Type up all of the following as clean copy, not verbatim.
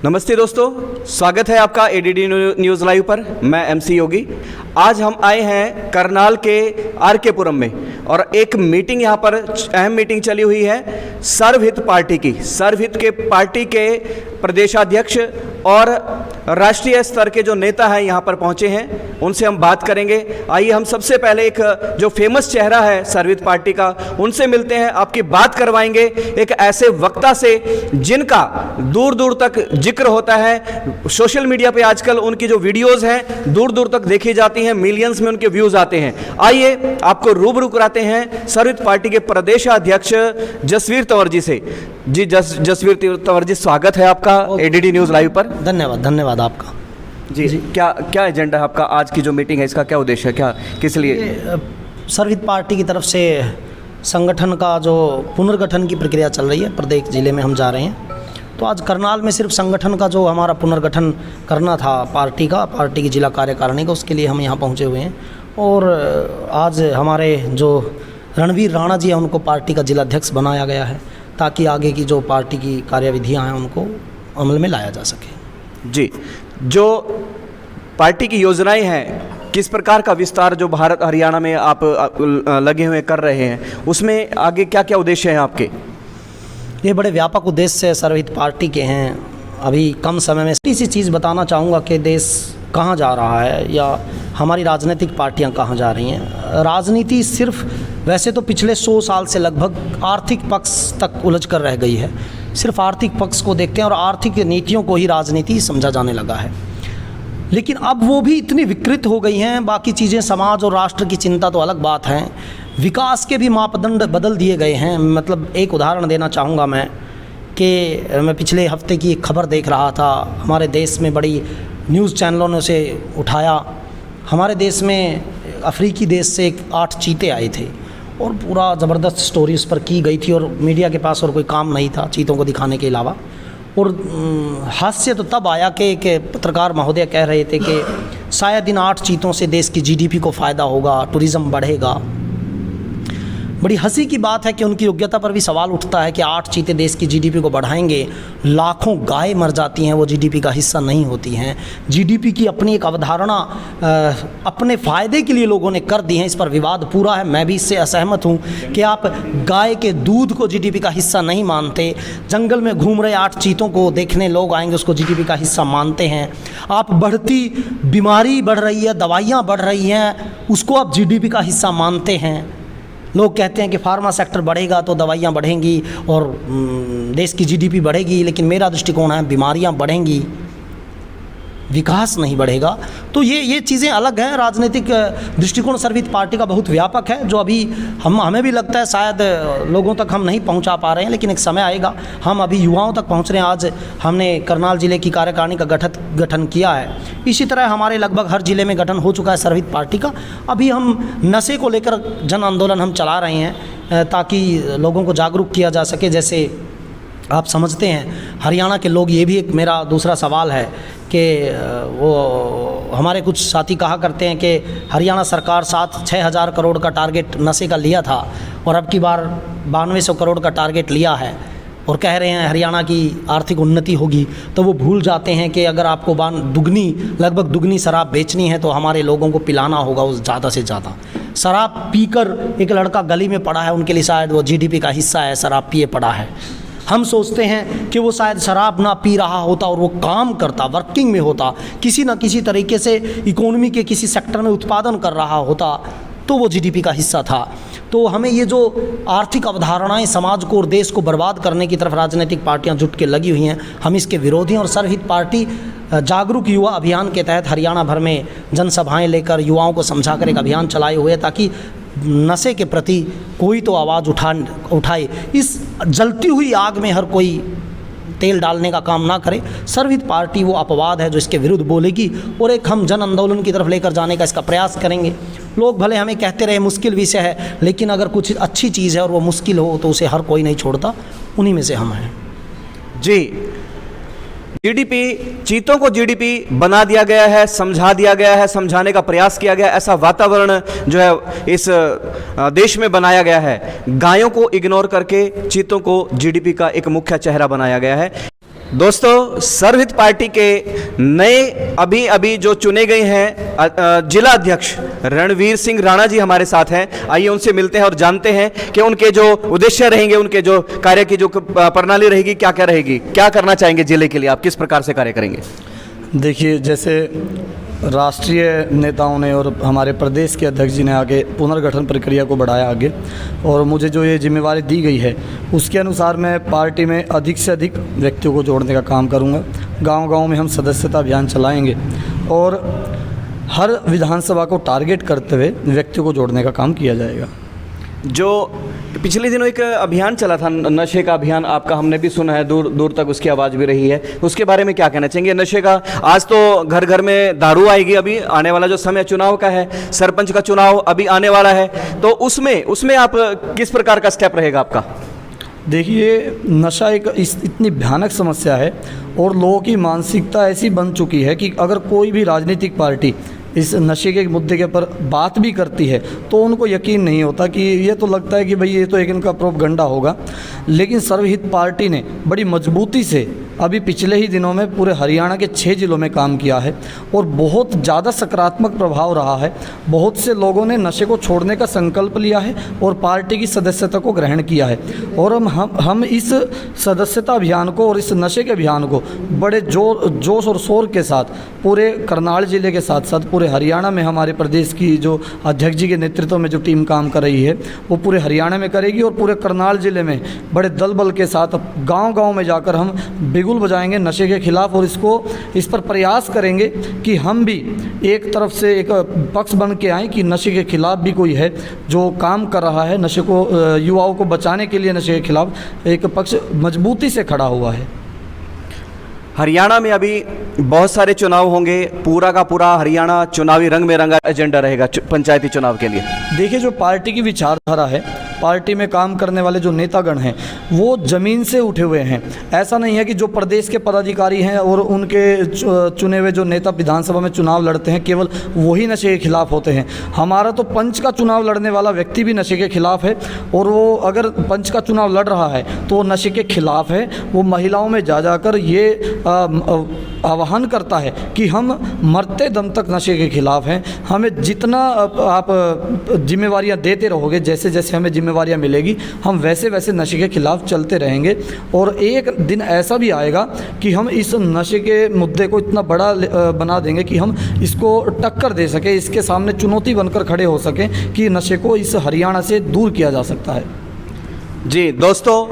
नमस्ते दोस्तों, स्वागत है आपका एडीडी न्यूज़ लाइव पर। मैं एमसी योगी। आज हम आए हैं करनाल के आरके पुरम में और एक मीटिंग यहाँ पर अहम मीटिंग चली हुई है सर्वहित पार्टी की। सर्वहित के पार्टी के प्रदेशाध्यक्ष और राष्ट्रीय स्तर के जो नेता हैं यहाँ पर पहुँचे हैं, उनसे हम बात करेंगे। आइए हम सबसे पहले एक जो फेमस चेहरा है सर्वहित पार्टी का, उनसे मिलते हैं, आपकी बात करवाएंगे एक ऐसे वक्ता से जिनका दूर दूर तक जिक्र होता है। सोशल मीडिया पे आजकल उनकी जो वीडियोस हैं दूर दूर तक देखी जाती हैं, मिलियंस में उनके व्यूज आते हैं। आइए आपको रूबरू कराते हैं सर्वहित पार्टी के प्रदेशाध्यक्ष जसवीर तंवर जी से। जी जसवीर तंवर जी, स्वागत है आपका एडीडी न्यूज़ लाइव पर। धन्यवाद आपका। जी क्या एजेंडा है आपका? आज की जो मीटिंग है इसका क्या उद्देश्य है, क्या किस लिए? सर्वहित पार्टी की तरफ से संगठन का जो पुनर्गठन की प्रक्रिया चल रही है, प्रत्येक ज़िले में हम जा रहे हैं। तो आज करनाल में सिर्फ संगठन का जो हमारा पुनर्गठन करना था पार्टी की जिला कार्यकारिणी का, उसके लिए हम यहाँ पहुँचे हुए हैं। और आज हमारे जो रणवीर राणा जी हैं उनको पार्टी का जिलाध्यक्ष बनाया गया है ताकि आगे की जो पार्टी की कार्यविधियाँ हैं उनको अमल में लाया जा सके। जी, जो पार्टी की योजनाएं हैं, किस प्रकार का विस्तार जो भारत हरियाणा में आप लगे हुए कर रहे हैं, उसमें आगे क्या क्या उद्देश्य हैं आपके? ये बड़े व्यापक उद्देश्य सर्वहित पार्टी के हैं। अभी कम समय में सी चीज़ बताना चाहूँगा कि देश कहाँ जा रहा है या हमारी राजनीतिक पार्टियाँ कहाँ जा रही हैं। राजनीति सिर्फ वैसे तो पिछले 100 साल से लगभग आर्थिक पक्ष तक उलझ कर रह गई है। सिर्फ आर्थिक पक्ष को देखते हैं और आर्थिक नीतियों को ही राजनीति समझा जाने लगा है। लेकिन अब वो भी इतनी विकृत हो गई हैं, बाकी चीज़ें समाज और राष्ट्र की चिंता तो अलग बात है, विकास के भी मापदंड बदल दिए गए हैं। मतलब एक उदाहरण देना चाहूँगा मैं कि मैं पिछले हफ्ते की एक खबर देख रहा था, हमारे देश में बड़ी न्यूज़ चैनलों ने उसे उठाया। हमारे देश में अफ्रीकी देश से 8 चीते आए थे और पूरा ज़बरदस्त स्टोरी उस पर की गई थी और मीडिया के पास और कोई काम नहीं था चीतों को दिखाने के अलावा। और हास्य तो तब आया कि पत्रकार महोदय कह रहे थे कि शायद इन 8 चीतों से देश की जीडीपी को फ़ायदा होगा, टूरिज़्म बढ़ेगा। बड़ी हंसी की बात है कि उनकी योग्यता पर भी सवाल उठता है कि 8 चीते देश की जीडीपी को बढ़ाएंगे। लाखों गाय मर जाती हैं, वो जीडीपी का हिस्सा नहीं होती हैं। जीडीपी की अपनी एक अवधारणा अपने फ़ायदे के लिए लोगों ने कर दी है। इस पर विवाद पूरा है, मैं भी इससे असहमत हूँ कि आप गाय के दूध को जीडीपी का हिस्सा नहीं मानते। जंगल में घूम रहे 8 चीतों को देखने लोग आएंगे, उसको जीडीपी का हिस्सा मानते हैं। आप बढ़ती बीमारी बढ़ रही है, दवाइयाँ बढ़ रही हैं, उसको आप जीडीपी का हिस्सा मानते हैं। लोग कहते हैं कि फार्मा सेक्टर बढ़ेगा तो दवाइयाँ बढ़ेंगी और देश की जीडीपी बढ़ेगी, लेकिन मेरा दृष्टिकोण है बीमारियाँ बढ़ेंगी, विकास नहीं बढ़ेगा। तो ये चीज़ें अलग हैं। राजनीतिक दृष्टिकोण सर्वहित पार्टी का बहुत व्यापक है, जो अभी हमें भी लगता है शायद लोगों तक हम नहीं पहुंचा पा रहे हैं, लेकिन एक समय आएगा हम अभी युवाओं तक पहुंच रहे हैं। आज हमने करनाल ज़िले की कार्यकारिणी का गठन किया है। इसी तरह हमारे लगभग हर ज़िले में गठन हो चुका है सर्वहित पार्टी का। अभी हम नशे को लेकर जन आंदोलन हम चला रहे हैं ताकि लोगों को जागरूक किया जा सके। जैसे आप समझते हैं हरियाणा के लोग, ये भी एक मेरा दूसरा सवाल है कि वो हमारे कुछ साथी कहा करते हैं कि हरियाणा सरकार 6 हज़ार करोड़ का टारगेट नशे का लिया था और अब की बार 9200 करोड़ का टारगेट लिया है और कह रहे हैं हरियाणा की आर्थिक उन्नति होगी। तो वो भूल जाते हैं कि अगर आपको लगभग दुगनी शराब बेचनी है तो हमारे लोगों को पिलाना होगा उस ज़्यादा से ज़्यादा। शराब पीकर एक लड़का गली में पड़ा है, उनके लिए शायद वो जीडीपी का हिस्सा है, शराब पिए पड़ा है। हम सोचते हैं कि वो शायद शराब ना पी रहा होता और वो काम करता, वर्किंग में होता, किसी न किसी तरीके से इकोनॉमी के किसी सेक्टर में उत्पादन कर रहा होता, तो वो जीडीपी का हिस्सा था। तो हमें ये जो आर्थिक अवधारणाएं समाज को और देश को बर्बाद करने की तरफ राजनीतिक पार्टियां जुट के लगी हुई हैं, हम इसके विरोधी हैं। और सर्वहित पार्टी जागरूक युवा अभियान के तहत हरियाणा भर में जनसभाएं लेकर युवाओं को समझाकर एक अभियान चलाए हुए हैं ताकि नशे के प्रति कोई तो आवाज़ उठाए। इस जलती हुई आग में हर कोई तेल डालने का काम ना करे। सर्वहित पार्टी वो अपवाद है जो इसके विरुद्ध बोलेगी और एक हम जन आंदोलन की तरफ लेकर जाने का इसका प्रयास करेंगे। लोग भले हमें कहते रहे मुश्किल विषय है, लेकिन अगर कुछ अच्छी चीज़ है और वो मुश्किल हो तो उसे हर कोई नहीं छोड़ता, उन्हीं में से हम हैं। जी, जीडीपी, चीतों को जीडीपी बना दिया गया है, समझा दिया गया है, समझाने का प्रयास किया गया, ऐसा वातावरण जो है इस देश में बनाया गया है। गायों को इग्नोर करके चीतों को जीडीपी का एक मुख्य चेहरा बनाया गया है। दोस्तों, सर्वहित पार्टी के नए अभी अभी जो चुने गए हैं जिला अध्यक्ष रणवीर सिंह राणा जी हमारे साथ हैं। आइए उनसे मिलते हैं और जानते हैं कि उनके जो उद्देश्य रहेंगे, उनके जो कार्य की जो प्रणाली रहेगी, क्या क्या रहेगी, क्या करना चाहेंगे जिले के लिए, आप किस प्रकार से कार्य करेंगे। देखिए, जैसे राष्ट्रीय नेताओं ने और हमारे प्रदेश के अध्यक्ष जी ने आगे पुनर्गठन प्रक्रिया को बढ़ाया आगे, और मुझे जो ये जिम्मेवारी दी गई है उसके अनुसार मैं पार्टी में अधिक से अधिक व्यक्तियों को जोड़ने का काम करूँगा। गांव-गांव में हम सदस्यता अभियान चलाएंगे और हर विधानसभा को टारगेट करते हुए व्यक्तियों को जोड़ने का काम किया जाएगा। जो पिछले दिनों एक अभियान चला था, नशे का अभियान आपका, हमने भी सुना है, दूर दूर तक उसकी आवाज़ भी रही है, उसके बारे में क्या कहना चाहेंगे। नशे का आज तो घर घर में दारू आएगी, अभी आने वाला जो समय चुनाव का है, सरपंच का चुनाव अभी आने वाला है, तो उसमें आप किस प्रकार का स्टेप रहेगा आपका। देखिए, नशा एक इतनी भयानक समस्या है और लोगों की मानसिकता ऐसी बन चुकी है कि अगर कोई भी राजनीतिक पार्टी इस नशे के मुद्दे के ऊपर बात भी करती है तो उनको यकीन नहीं होता, कि ये तो लगता है कि भाई ये तो एक इनका प्रोपगंडा होगा। लेकिन सर्वहित पार्टी ने बड़ी मजबूती से अभी पिछले ही दिनों में पूरे हरियाणा के 6 जिलों में काम किया है और बहुत ज़्यादा सकारात्मक प्रभाव रहा है। बहुत से लोगों ने नशे को छोड़ने का संकल्प लिया है और पार्टी की सदस्यता को ग्रहण किया है, और हम इस सदस्यता अभियान को और इस नशे के अभियान को बड़े जोश और शोर के साथ पूरे करनाल ज़िले के साथ साथ पूरे हरियाणा में हमारे प्रदेश की जो अध्यक्ष जी के नेतृत्व में जो टीम काम कर रही है वो पूरे हरियाणा में करेगी, और पूरे करनाल ज़िले में बड़े दल बल के साथ गाँव-गाँव में जाकर हम बिगुल बजाएंगे नशे के खिलाफ, और इस पर प्रयास करेंगे कि हम भी एक तरफ से एक पक्ष बन के आएँ कि नशे के खिलाफ भी कोई है जो काम कर रहा है, नशे को युवाओं को बचाने के लिए नशे के खिलाफ एक पक्ष मजबूती से खड़ा हुआ है। हरियाणा में अभी बहुत सारे चुनाव होंगे, पूरा का पूरा हरियाणा चुनावी रंग में रंगा एजेंडा रहेगा पंचायती चुनाव के लिए। देखिए, जो पार्टी की विचारधारा है, पार्टी में काम करने वाले जो नेतागण हैं वो ज़मीन से उठे हुए हैं। ऐसा नहीं है कि जो प्रदेश के पदाधिकारी हैं और उनके चुने हुए जो नेता विधानसभा में चुनाव लड़ते हैं केवल वही नशे के खिलाफ होते हैं। हमारा तो पंच का चुनाव लड़ने वाला व्यक्ति भी नशे के खिलाफ है, और वो अगर पंच का चुनाव लड़ रहा है तो वो नशे के खिलाफ है। वो महिलाओं में जा जाकर ये आह्वान करता है कि हम मरते दम तक नशे के खिलाफ हैं। हमें जितना आप जिम्मेवारियां देते रहोगे, जैसे जैसे हमें जिम्मेवारियां मिलेगी, हम वैसे वैसे नशे के खिलाफ चलते रहेंगे, और एक दिन ऐसा भी आएगा कि हम इस नशे के मुद्दे को इतना बड़ा बना देंगे कि हम इसको टक्कर दे सकें, इसके सामने चुनौती बनकर खड़े हो सकें कि नशे को इस हरियाणा से दूर किया जा सकता है। जी दोस्तों,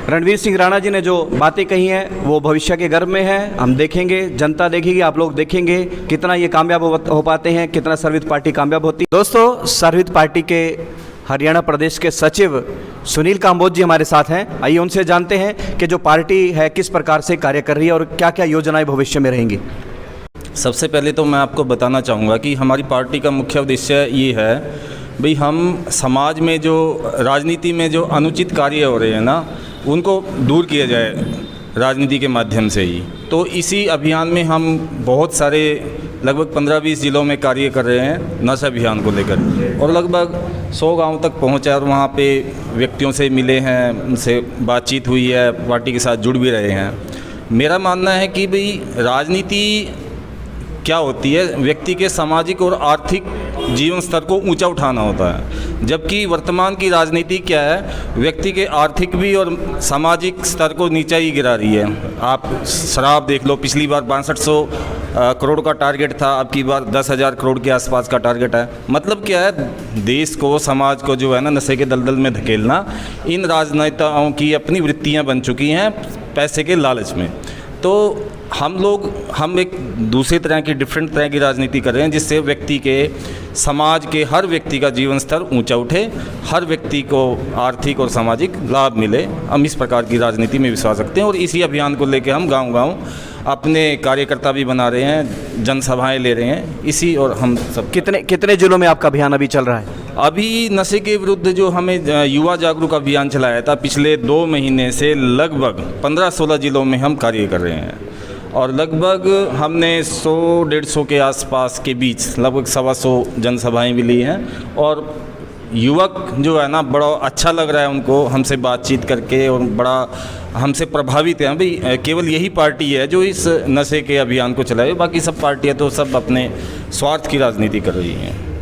रणवीर सिंह राणा जी ने जो बातें कही हैं वो भविष्य के गर्भ में है। हम देखेंगे, जनता देखेगी, आप लोग देखेंगे कितना ये कामयाब हो पाते हैं, कितना सर्वहित पार्टी कामयाब होती है। दोस्तों, सर्वहित पार्टी के हरियाणा प्रदेश के सचिव सुनील काम्बोज जी हमारे साथ हैं। आइए उनसे जानते हैं कि जो पार्टी है किस प्रकार से कार्य कर रही है और क्या क्या योजनाएं भविष्य में रहेंगी। सबसे पहले तो मैं आपको बताना चाहूँगा कि हमारी पार्टी का मुख्य उद्देश्य ये है, भाई हम समाज में जो राजनीति में जो अनुचित कार्य हो रहे हैं ना, उनको दूर किया जाए राजनीति के माध्यम से ही। तो इसी अभियान में हम बहुत सारे लगभग 15-20 जिलों में कार्य कर रहे हैं नशा अभियान को लेकर, और लगभग 100 गांव तक पहुंचे और वहां पे व्यक्तियों से मिले हैं, उनसे बातचीत हुई है, पार्टी के साथ जुड़ भी रहे हैं। मेरा मानना है कि भाई राजनीति क्या होती है, व्यक्ति के सामाजिक और आर्थिक जीवन स्तर को ऊंचा उठाना होता है, जबकि वर्तमान की राजनीति क्या है, व्यक्ति के आर्थिक भी और सामाजिक स्तर को नीचा ही गिरा रही है। आप शराब देख लो, पिछली बार 6200 करोड़ का टारगेट था, अब की बार 10,000 करोड़ के आसपास का टारगेट है। मतलब क्या है, देश को, समाज को जो है ना नशे के दलदल में धकेलना इन राजनेताओं की अपनी वृत्तियाँ बन चुकी हैं पैसे के लालच में। तो हम एक दूसरी तरह की डिफरेंट तरह की राजनीति कर रहे हैं, जिससे व्यक्ति के, समाज के हर व्यक्ति का जीवन स्तर ऊंचा उठे, हर व्यक्ति को आर्थिक और सामाजिक लाभ मिले। हम इस प्रकार की राजनीति में विश्वास रखते हैं, और इसी अभियान को लेकर हम गांव-गांव अपने कार्यकर्ता भी बना रहे हैं, जनसभाएं ले रहे हैं इसी। और हम सब कितने जिलों में आपका अभियान अभी चल रहा है? अभी नशे के विरुद्ध जो हमें युवा जागरूक अभियान चलाया था, पिछले 2 महीने से लगभग 15-16 जिलों में हम कार्य कर रहे हैं, और लगभग हमने 100-150 के आसपास के बीच लगभग 125 जनसभाएं भी ली हैं। और युवक जो है ना बड़ा अच्छा लग रहा है उनको हमसे बातचीत करके, और बड़ा हमसे प्रभावित हैं। भाई केवल यही पार्टी है जो इस नशे के अभियान को चलाए, बाकी सब पार्टियां तो सब अपने स्वार्थ की राजनीति कर रही हैं।